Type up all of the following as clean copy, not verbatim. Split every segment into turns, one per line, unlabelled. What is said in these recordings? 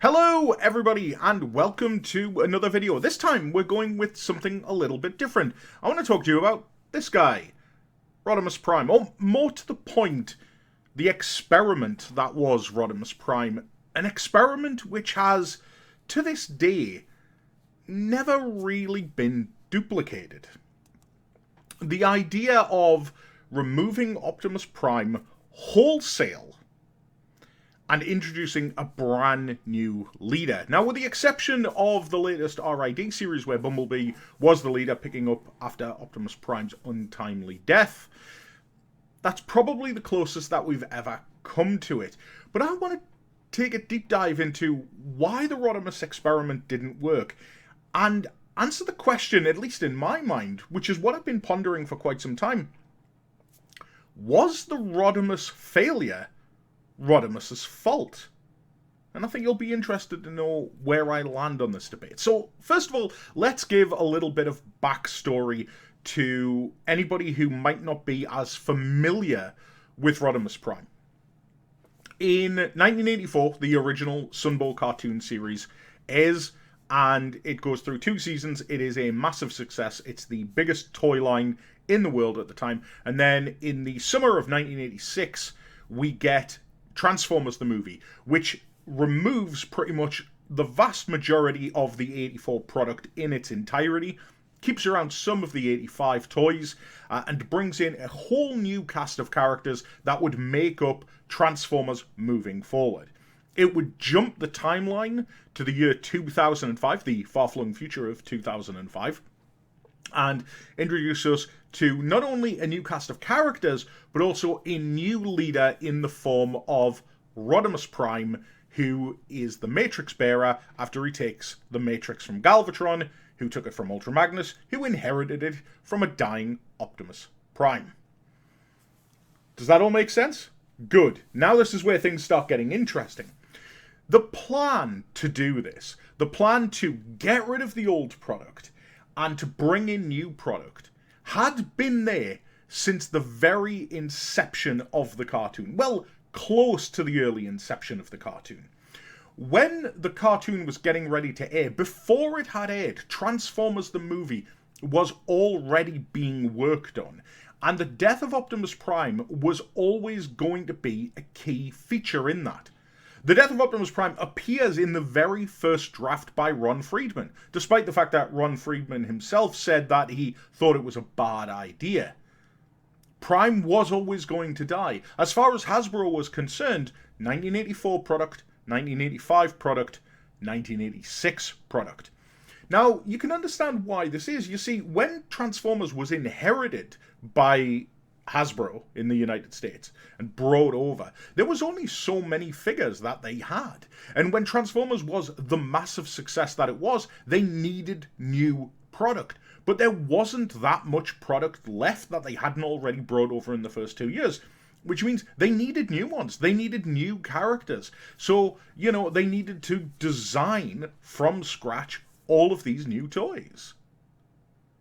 Hello everybody and welcome to another video. This time we're going with something a little bit different. I want to talk to you about this guy, Rodimus Prime, or more to the point, the experiment that was Rodimus Prime. An experiment which has, to this day, never really been duplicated. The idea of removing Optimus Prime wholesale and introducing a brand new leader. Now, with the exception of the latest RID series where Bumblebee was the leader picking up after Optimus Prime's untimely death, that's probably the closest that we've ever come to it. But I want to take a deep dive into why the Rodimus experiment didn't work and answer the question, at least in my mind, which is what I've been pondering for quite some time. Was the Rodimus failure Rodimus's fault? And I think you'll be interested to know where I land on this debate. So, first of all, let's give a little bit of backstory to anybody who might not be as familiar with Rodimus Prime. In 1984, the original Sunbow cartoon series airs, and it goes through 2 seasons. It is a massive success. It's the biggest toy line in the world at the time. And then in the summer of 1986, we get Transformers the movie, which removes pretty much the vast majority of the 84 product in its entirety, keeps around some of the 85 toys, and brings in a whole new cast of characters that would make up Transformers moving forward. It would jump the timeline to the year 2005, the far-flung future of 2005, and introduce us to not only a new cast of characters, but also a new leader in the form of Rodimus Prime, who is the Matrix bearer after he takes the Matrix from Galvatron, who took it from Ultra Magnus, who inherited it from a dying Optimus Prime. Does that all make sense? Good. Now this is where things start getting interesting. The plan to do this, the plan to get rid of the old product and to bring in new product, had been there since the very inception of the cartoon. Well, close to the early inception of the cartoon. When the cartoon was getting ready to air, before it had aired, Transformers the movie was already being worked on. And the death of Optimus Prime was always going to be a key feature in that. The death of Optimus Prime appears in the very first draft by Ron Friedman, despite the fact that Ron Friedman himself said that he thought it was a bad idea. Prime was always going to die. As far as Hasbro was concerned, 1984 product, 1985 product, 1986 product. Now, you can understand why this is. You see, when Transformers was inherited by Hasbro in the United States and brought over, there was only so many figures that they had. And when Transformers was the massive success that it was, they needed new product. But there wasn't that much product left that they hadn't already brought over in the first 2 years. Which means they needed new ones. They needed new characters. So, they needed to design from scratch all of these new toys.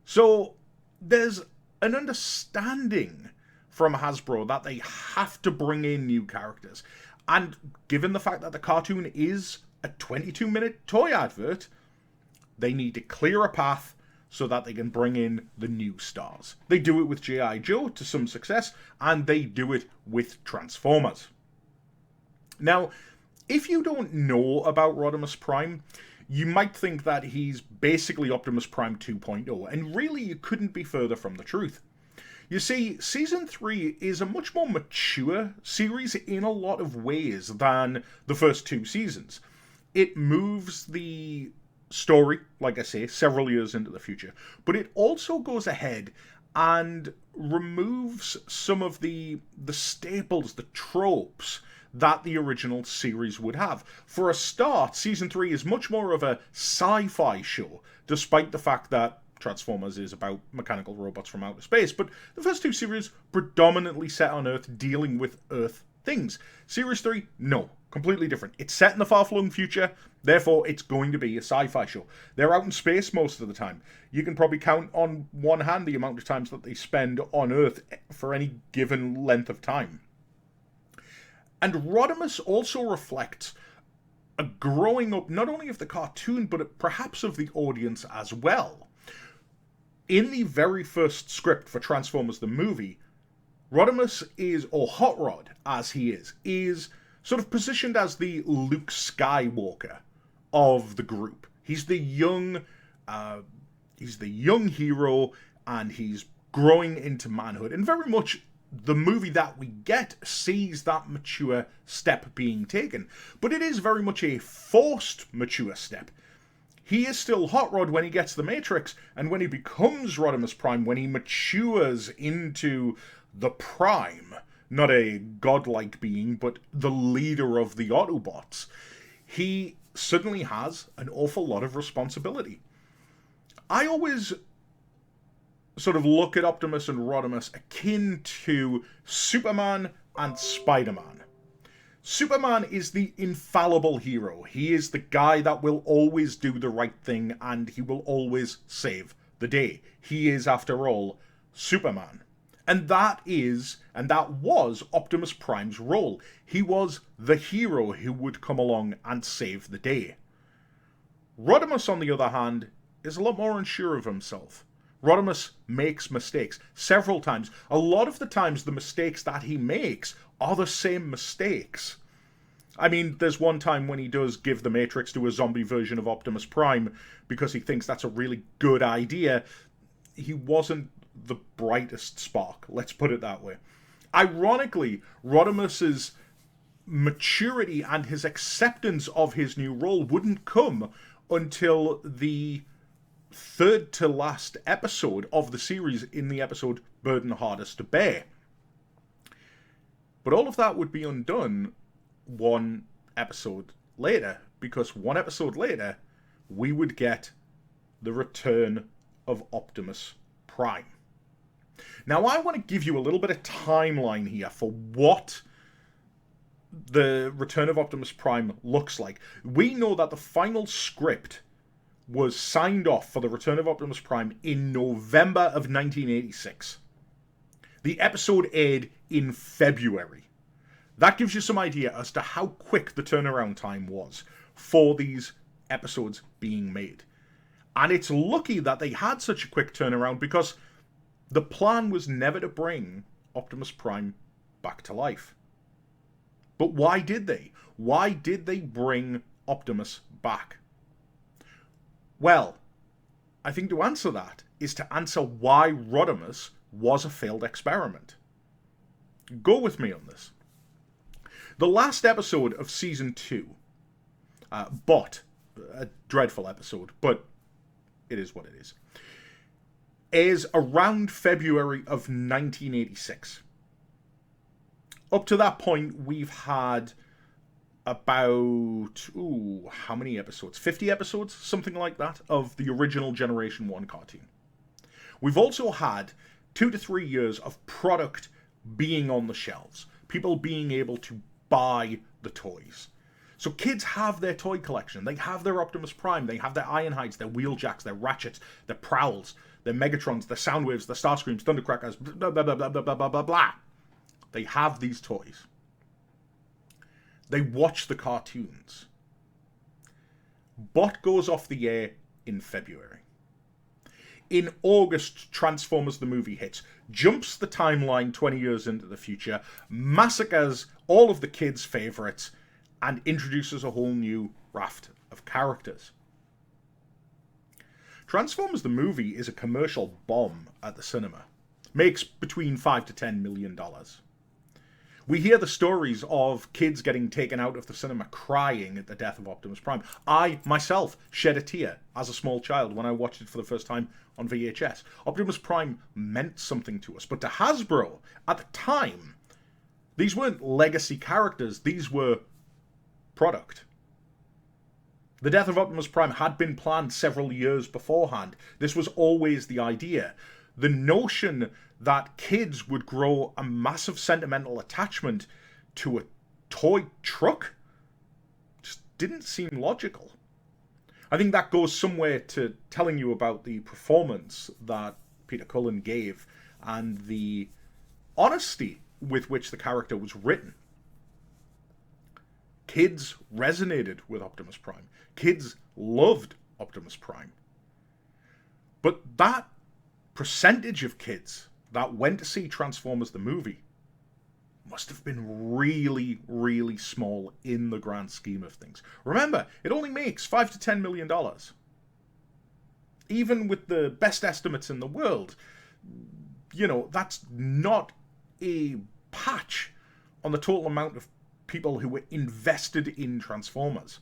So, there's an understanding from Hasbro that they have to bring in new characters. And given the fact that the cartoon is a 22-minute toy advert, they need to clear a path so that they can bring in the new stars. They do it with G.I. Joe to some success, and they do it with Transformers. Now, if you don't know about Rodimus Prime, you might think that he's basically Optimus Prime 2.0, and really you couldn't be further from the truth. You see, Season 3 is a much more mature series in a lot of ways than the first 2 seasons. It moves the story, like I say, several years into the future, but it also goes ahead and removes some of the staples, the tropes that the original series would have. For a start, Season 3 is much more of a sci-fi show, despite the fact that Transformers is about mechanical robots from outer space, but the first 2 series predominantly set on Earth, dealing with Earth things. Series 3, no. Completely different. It's set in the far-flung future, therefore it's going to be a sci-fi show. They're out in space most of the time. You can probably count on one hand the amount of times that they spend on Earth for any given length of time. And Rodimus also reflects a growing up not only of the cartoon, but perhaps of the audience as well. In the very first script for Transformers the movie, Rodimus is, or Hot Rod as he is sort of positioned as the Luke Skywalker of the group. He's the young hero, and he's growing into manhood, and very much the movie that we get sees that mature step being taken. But it is very much a forced mature step. He is still Hot Rod when he gets the Matrix, and when he becomes Rodimus Prime, when he matures into the Prime, not a godlike being, but the leader of the Autobots, he suddenly has an awful lot of responsibility. I always sort of look at Optimus and Rodimus akin to Superman and Spider-Man. Superman is the infallible hero. He is the guy that will always do the right thing, and he will always save the day. He is, after all, Superman. And that was Optimus Prime's role. He was the hero who would come along and save the day. Rodimus, on the other hand, is a lot more unsure of himself. Rodimus makes mistakes several times. A lot of the times, the mistakes that he makes are the same mistakes. I mean, there's one time when he does give the Matrix to a zombie version of Optimus Prime because he thinks that's a really good idea. He wasn't the brightest spark, let's put it that way. Ironically, Rodimus's maturity and his acceptance of his new role wouldn't come until the third to last episode of the series, in the episode Burden Hardest to Bear. But all of that would be undone one episode later, because one episode later we would get the return of Optimus Prime. Now, I want to give you a little bit of timeline here for what the return of Optimus Prime looks like. We know that the final script was signed off for the return of Optimus Prime in November of 1986. The episode aired in February. That gives you some idea as to how quick the turnaround time was for these episodes being made. And it's lucky that they had such a quick turnaround, because the plan was never to bring Optimus Prime back to life. But why did they? Why did they bring Optimus back? Well, I think to answer that is to answer why Rodimus was a failed experiment. Go with me on this. The last episode of Season 2, Bot, a dreadful episode, but it is what it is around February of 1986. Up to that point, we've had about, how many episodes? 50 episodes? Something like that, of the original Generation 1 cartoon. We've also had 2 to 3 years of product being on the shelves. People being able to buy the toys. So kids have their toy collection. They have their Optimus Prime. They have their Ironhides, their Wheeljacks, their Ratchets, their Prowls, their Megatrons, their Soundwaves, their Starscreams, Thundercrackers, blah, blah, blah, blah, blah, blah, blah, blah. They have these toys. They watch the cartoons. Bot goes off the air in February. In August, Transformers the movie hits, jumps the timeline 20 years into the future, massacres all of the kids' favourites, and introduces a whole new raft of characters. Transformers the movie is a commercial bomb at the cinema. Makes between $5 to $10 million. We hear the stories of kids getting taken out of the cinema crying at the death of Optimus Prime. I, myself, shed a tear as a small child when I watched it for the first time on VHS. Optimus Prime meant something to us, but to Hasbro, at the time, these weren't legacy characters, these were product. The death of Optimus Prime had been planned several years beforehand. This was always the idea. The notion that kids would grow a massive sentimental attachment to a toy truck just didn't seem logical. I think that goes somewhere to telling you about the performance that Peter Cullen gave and the honesty with which the character was written. Kids resonated with Optimus Prime. Kids loved Optimus Prime. But that percentage of kids that went to see Transformers the movie must have been really, really small in the grand scheme of things. Remember, it only makes $5 to $10 million. Even with the best estimates in the world, you know, that's not a patch on the total amount of people who were invested in Transformers.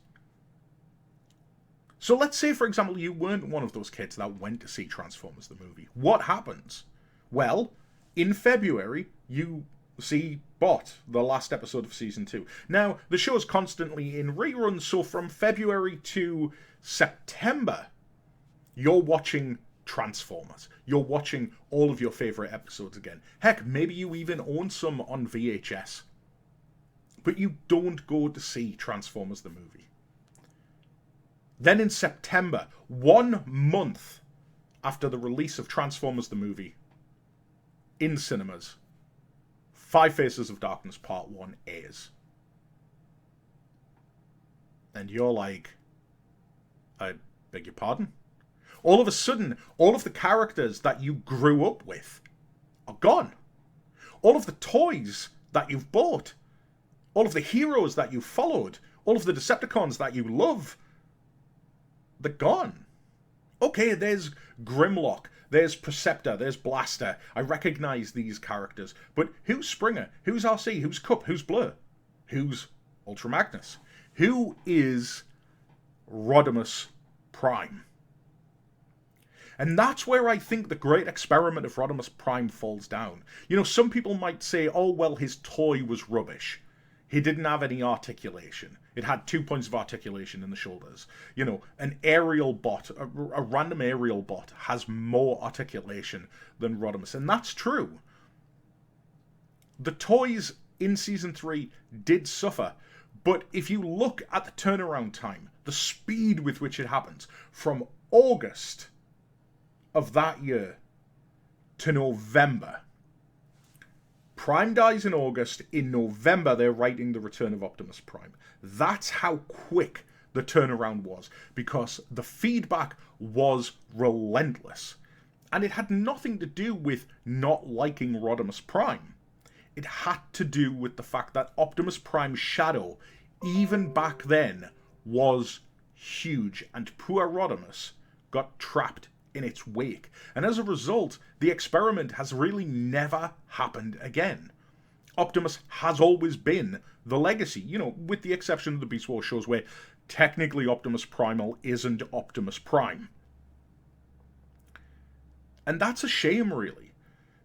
So let's say, for example, you weren't one of those kids that went to see Transformers the movie. What happens? Well, in February, you see Bot, the last episode of Season 2. Now, the show's constantly in reruns, so from February to September, you're watching Transformers. You're watching all of your favourite episodes again. Heck, maybe you even own some on VHS. But you don't go to see Transformers the movie. Then in September, 1 month after the release of Transformers the movie in cinemas, Five Faces of Darkness Part 1 airs. And you're like, I beg your pardon? All of a sudden, all of the characters that you grew up with are gone. All of the toys that you've bought, all of the heroes that you followed, all of the Decepticons that you love, they're gone. Okay, there's Grimlock, there's Perceptor, there's Blaster. I recognize these characters. But who's Springer? Who's RC? Who's Cup? Who's Blur? Who's Ultra Magnus? Who is Rodimus Prime? And that's where I think the great experiment of Rodimus Prime falls down. You know, some people might say, oh, well, his toy was rubbish. He didn't have any articulation. It had 2 points of articulation in the shoulders. You know, an aerial bot, a random aerial bot, has more articulation than Rodimus. And that's true. The toys in Season 3 did suffer. But if you look at the turnaround time, the speed with which it happens, from August of that year to November. Prime dies in August. In November, they're writing The Return of Optimus Prime. That's how quick the turnaround was, because the feedback was relentless. And it had nothing to do with not liking Rodimus Prime. It had to do with the fact that Optimus Prime's shadow, even back then, was huge, and poor Rodimus got trapped in its wake. And as a result, the experiment has really never happened again. Optimus has always been the legacy, you know, with the exception of the Beast Wars shows where technically Optimus Primal isn't Optimus Prime. And that's a shame, really,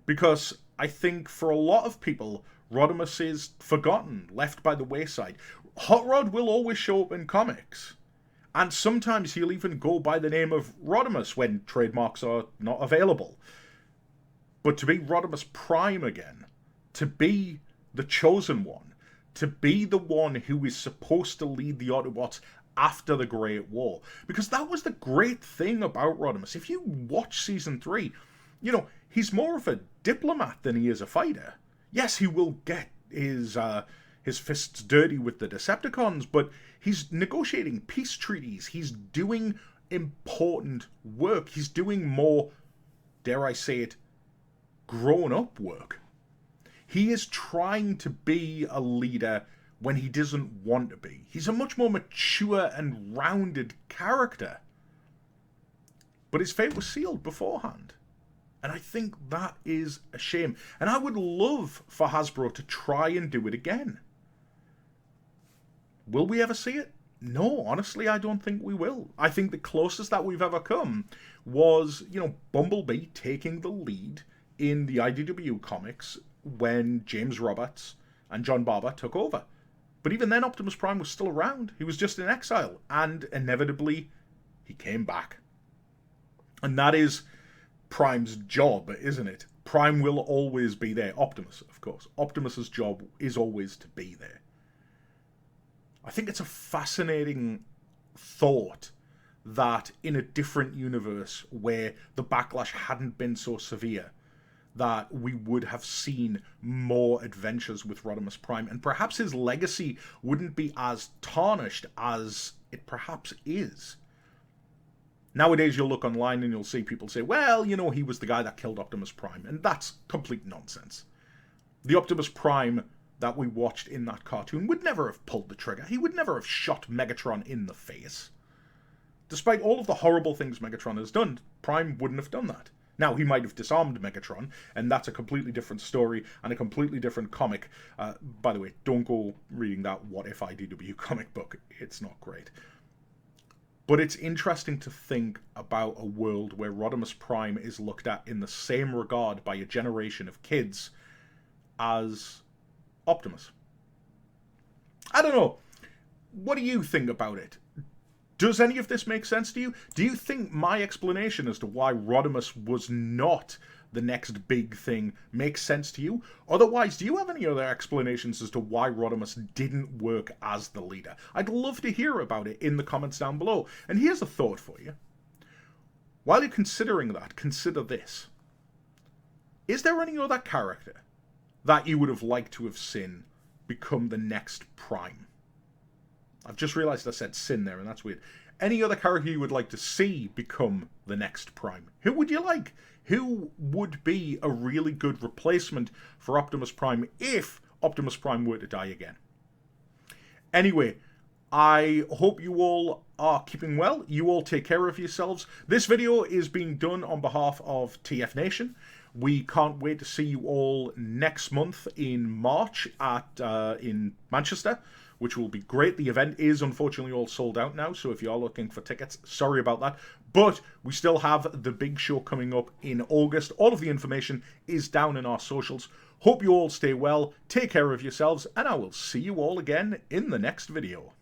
because I think for a lot of people, Rodimus is forgotten, left by the wayside. Hot Rod will always show up in comics. And sometimes he'll even go by the name of Rodimus when trademarks are not available. But to be Rodimus Prime again, to be the chosen one, to be the one who is supposed to lead the Autobots after the Great War. Because that was the great thing about Rodimus. If you watch Season 3, you know, he's more of a diplomat than he is a fighter. Yes, he will get his fists dirty with the Decepticons, but he's negotiating peace treaties. He's doing important work. He's doing more, dare I say it, grown-up work. He is trying to be a leader when he doesn't want to be. He's a much more mature and rounded character. But his fate was sealed beforehand. And I think that is a shame. And I would love for Hasbro to try and do it again. Will we ever see it? No, honestly, I don't think we will. I think the closest that we've ever come was, you know, Bumblebee taking the lead in the IDW comics when James Roberts and John Barber took over. But even then, Optimus Prime was still around. He was just in exile. And inevitably, he came back. And that is Prime's job, isn't it? Prime will always be there. Optimus, of course. Optimus's job is always to be there. I think it's a fascinating thought that in a different universe where the backlash hadn't been so severe, that we would have seen more adventures with Rodimus Prime, and perhaps his legacy wouldn't be as tarnished as it perhaps is. Nowadays, you'll look online and you'll see people say, well, you know, he was the guy that killed Optimus Prime, and that's complete nonsense. The Optimus Prime that we watched in that cartoon would never have pulled the trigger. He would never have shot Megatron in the face. Despite all of the horrible things Megatron has done, Prime wouldn't have done that. Now, he might have disarmed Megatron, and that's a completely different story and a completely different comic. By the way, don't go reading that What If IDW comic book. It's not great. But it's interesting to think about a world where Rodimus Prime is looked at in the same regard by a generation of kids as Optimus. I don't know. What do you think about it? Does any of this make sense to you? Do you think my explanation as to why Rodimus was not the next big thing makes sense to you? Otherwise, do you have any other explanations as to why Rodimus didn't work as the leader? I'd love to hear about it in the comments down below. And here's a thought for you. While you're considering that, consider this. Is there any other character that you would have liked to have seen become the next Prime? I've just realised I said sin there, and that's weird. Any other character you would like to see become the next Prime? Who would you like? Who would be a really good replacement for Optimus Prime if Optimus Prime were to die again? Anyway, I hope you all are keeping well. You all take care of yourselves. This video is being done on behalf of TFNation. We can't wait to see you all next month in March in Manchester, which will be great. The event is unfortunately all sold out now, so if you are looking for tickets, sorry about that. But we still have the big show coming up in August. All of the information is down in our socials. Hope you all stay well, take care of yourselves, and I will see you all again in the next video.